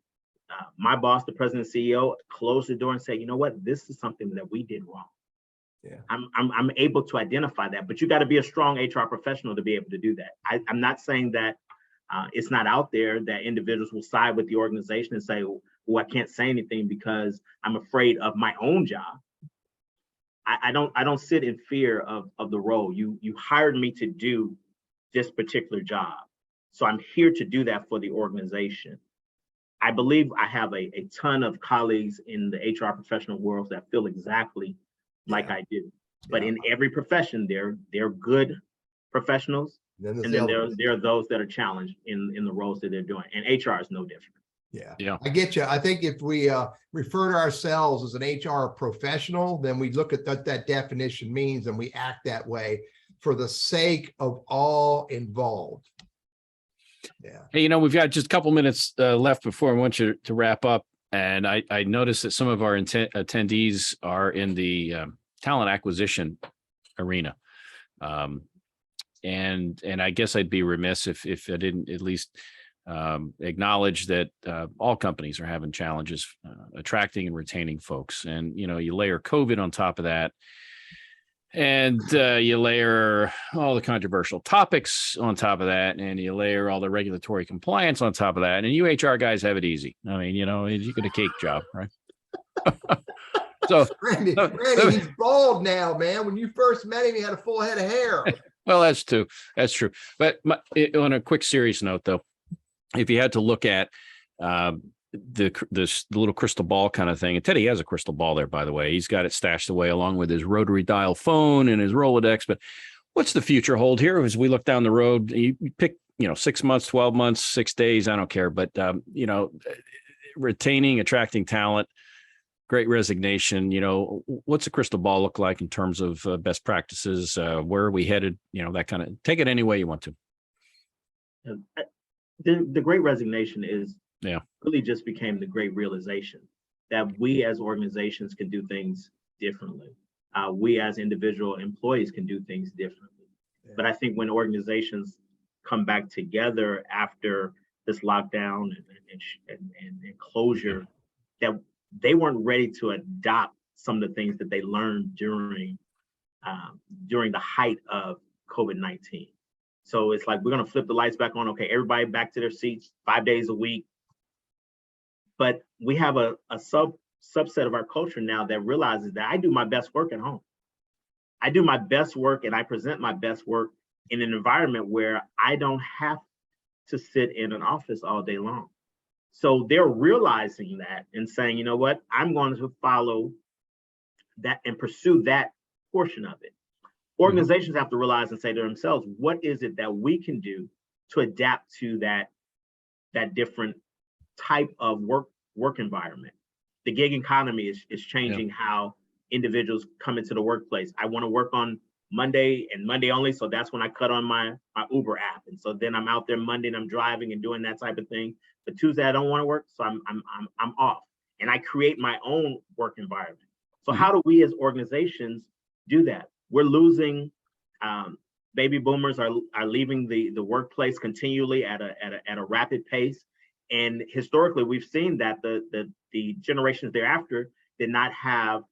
my boss, the president, CEO, close the door and say, you know what, this is something that we did wrong. Yeah. I'm able to identify that, but you got to be a strong HR professional to be able to do that. I'm not saying that it's not out there that individuals will side with the organization and say, well, I can't say anything because I'm afraid of my own job. I don't sit in fear of the role. You hired me to do this particular job. So I'm here to do that for the organization. I believe I have a ton of colleagues in the HR professional world that feel exactly like I do. But in every profession, they're good professionals. And then there are those that are challenged in the roles that they're doing. And HR is no different. Yeah, I get you. I think if we refer to ourselves as an HR professional, then we look at what that definition means and we act that way for the sake of all involved. Yeah. Hey, we've got just a couple minutes left before I want you to wrap up. And I noticed that some of our attendees are in the talent acquisition arena. And I guess I'd be remiss if I didn't at least acknowledge that all companies are having challenges attracting and retaining folks. And, you layer COVID on top of that. And you layer all the controversial topics on top of that, and you layer all the regulatory compliance on top of that. And you HR guys have it easy. I mean, you get a cake job, right? So, Randy, he's bald now, man. When you first met him, he had a full head of hair. well, that's true. That's true. But on a quick serious note, though, if you had to look at this little crystal ball kind of thing, and Teddy has a crystal ball there, by the way. He's got it stashed away along with his rotary dial phone and his Rolodex. But what's the future hold here as we look down the road? You pick, 6 months, 12 months, 6 days, I don't care. But retaining, attracting talent, great resignation. What's the crystal ball look like in terms of best practices? Where are we headed? That kind of, take it any way you want to. The great resignation is Yeah. really just became the great realization that we as organizations can do things differently. We as individual employees can do things differently. Yeah. But I think when organizations come back together after this lockdown and closure, that they weren't ready to adopt some of the things that they learned during the height of COVID-19. So it's like, we're going to flip the lights back on. Okay, everybody back to their seats 5 days a week. But we have a subset of our culture now that realizes that I do my best work at home. I do my best work and I present my best work in an environment where I don't have to sit in an office all day long. So they're realizing that and saying, you know what, I'm going to follow that and pursue that portion of it. Organizations have to realize and say to themselves, what is it that we can do to adapt to that different type of work environment? The gig economy is changing how individuals come into the workplace. I want to work on Monday and Monday only, so that's when I cut on my Uber app, and so then I'm out there Monday and I'm driving and doing that type of thing. But Tuesday I don't want to work, so I'm off, and I create my own work environment. So how do we as organizations do that? We're losing baby boomers are leaving the workplace continually at a rapid pace. And historically, we've seen that the generations thereafter did not have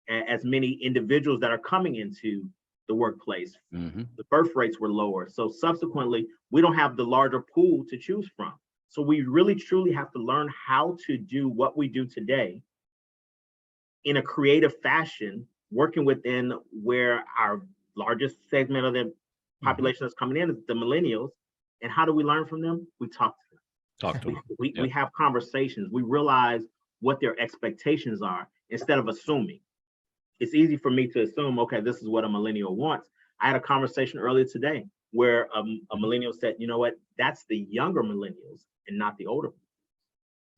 as many individuals that are coming into the workplace. The birth rates were lower. So subsequently, we don't have the larger pool to choose from. So we really, truly have to learn how to do what we do today in a creative fashion, working within where our largest segment of the population that's coming in is the millennials. And how do we learn from them? We talk to them. We have conversations. We realize what their expectations are instead of assuming. It's easy for me to assume, okay, this is what a millennial wants. I had a conversation earlier today where a millennial said, you know what, that's the younger millennials and not the older.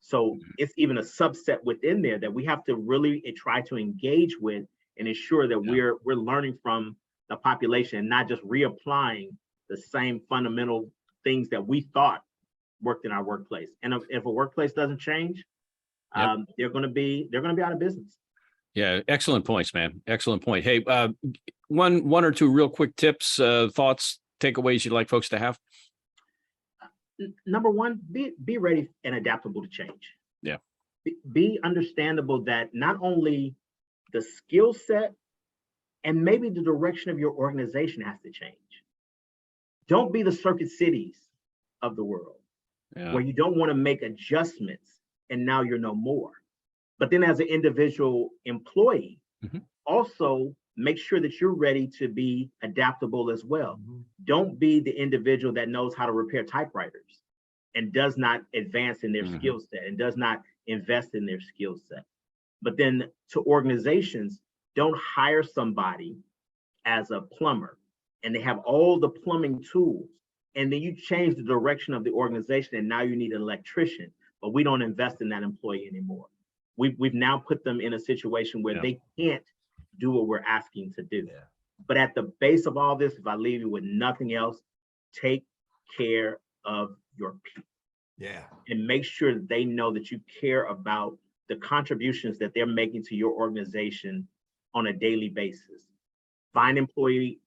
So it's even a subset within there that we have to really try to engage with and ensure that we're learning from the population and not just reapplying the same fundamental things that we thought worked in our workplace. And if a workplace doesn't change, they're going to be out of business. Yeah, excellent points, man. Excellent point. Hey, one or two real quick tips, thoughts, takeaways you'd like folks to have. Number one, be ready and adaptable to change. Yeah. Be understandable that not only the skill set and maybe the direction of your organization has to change. Don't be the circuit cities of the world where you don't want to make adjustments and now you're no more. But then as an individual employee, also make sure that you're ready to be adaptable as well. Don't be the individual that knows how to repair typewriters and does not advance in their skill set and does not invest in their skill set. But then to organizations, don't hire somebody as a plumber and they have all the plumbing tools and then you change the direction of the organization and now you need an electrician, but we don't invest in that employee anymore. We've now put them in a situation where they can't do what we're asking to do. But at the base of all this, if I leave you with nothing else, take care of your people. And make sure that they know that you care about the contributions that they're making to your organization on a daily basis. Find employee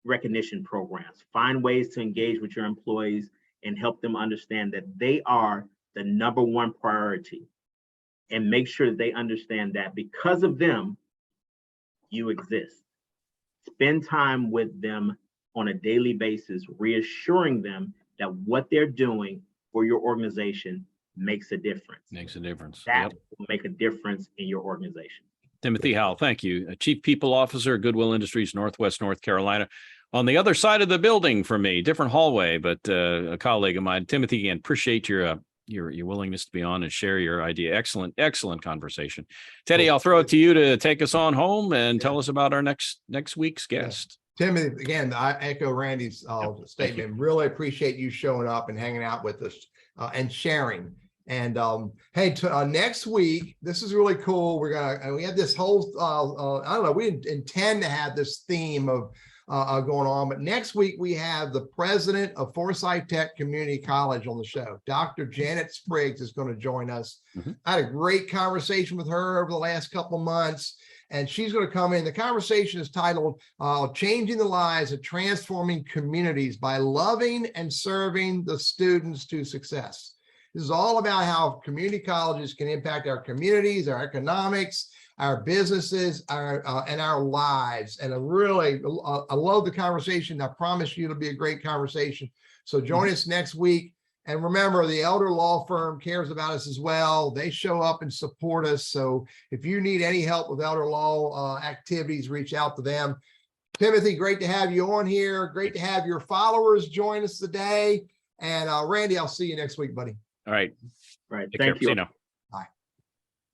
recognition programs. Find ways to engage with your employees and help them understand that they are the number one priority. And make sure that they understand that because of them, you exist. Spend time with them on a daily basis, reassuring them that what they're doing for your organization makes a difference. Makes a difference. That Yep. will make a difference in your organization. Timothy Howell, thank you. Chief People Officer, Goodwill Industries, Northwest North Carolina. On the other side of the building from me, different hallway, but a colleague of mine. Timothy, again, appreciate your willingness to be on and share your idea. Excellent conversation. Teddy, I'll throw it to you to take us on home and tell us about our next week's guest. Timothy, again, I echo Randy's statement. Really appreciate you showing up and hanging out with us and sharing. And hey, next week, this is really cool. We have this whole I don't know, we didn't intend to have this theme of going on, but next week we have the president of Forsyth Tech Community College on the show. Dr. Janet Spriggs is going to join us. I had a great conversation with her over the last couple of months, and she's going to come in. The conversation is titled Changing the Lives of Transforming Communities by Loving and Serving the Students to Success. This is all about how community colleges can impact our communities, our economics, our businesses, and our lives. And I love the conversation. I promise you it'll be a great conversation. So join us next week. And remember, the Elder Law Firm cares about us as well. They show up and support us. So if you need any help with elder law activities, reach out to them. Timothy, great to have you on here. Great to have your followers join us today. And Randy, I'll see you next week, buddy. All right. Right. Take Thank care. you. See you now.